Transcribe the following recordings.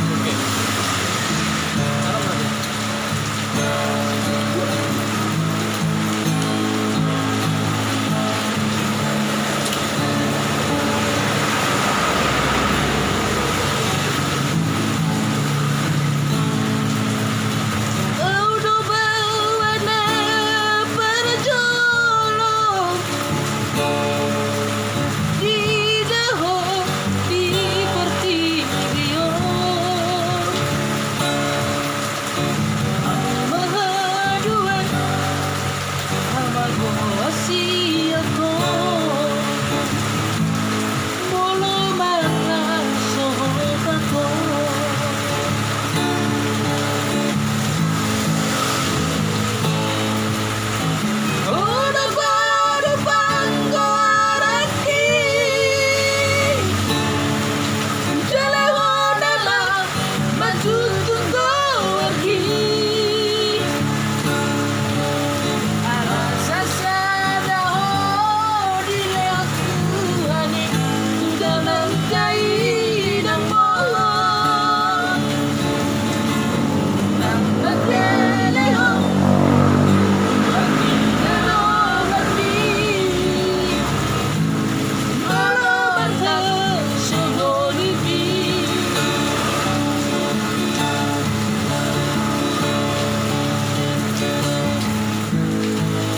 Oke. Taruh berapa? Udah berwarna berjolok di dalam di pertiwi amahaduan amagosiako bolo manang sohokako udah baru pangkoraki Jalehonala matutunggo pergi Arasa sada ho dile aku hani sudah mengkai dan mohon nang nageleho pergi dan pergi malu bertemu sehonipi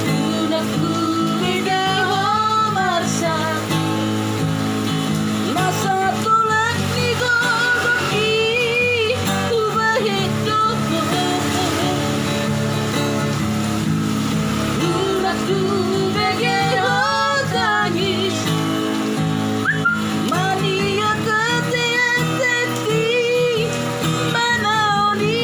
Unakku idaho marsa masa tulak ni goroki ubahito Unakku begeho tangis mania kete-teti manaoni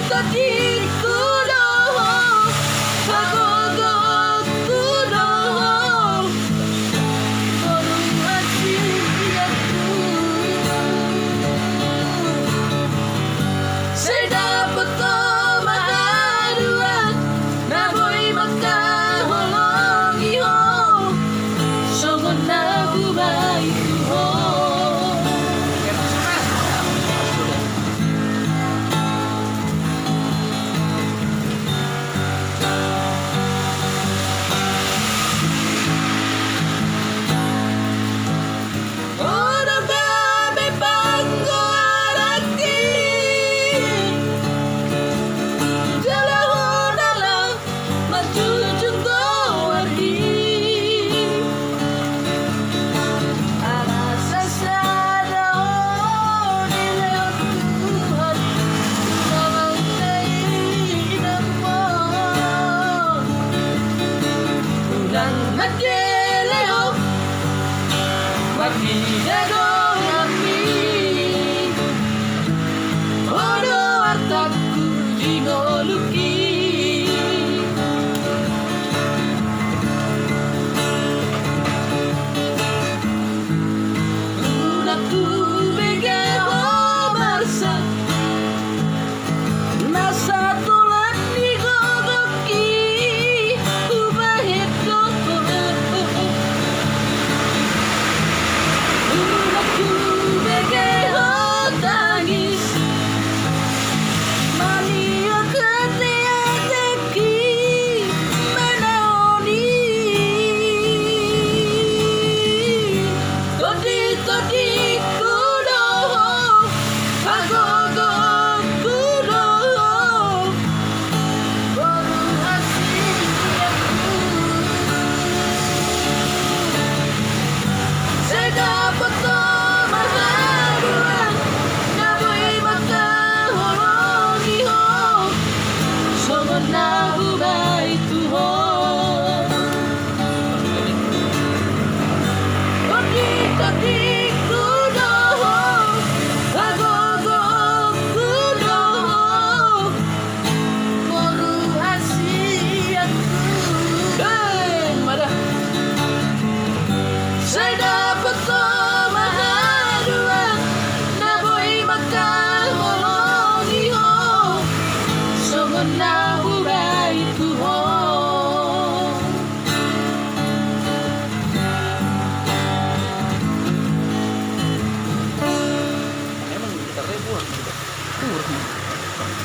Tadi kudoho Pagogo kudoho Baru hati aku Saya dapat mahaduan Naboy makaholongi ho Songon nabubay ho Ora babe pangkoraki Jalehonala matutunggo pergi Arasa sada ho dile aku hani sudah mengkai dan mohon Udang nageleho Magdidado kami Odo artaku dinoluki Unakku begeho marsa Nasa tulak ni gogoki ubahito Unakku Turun.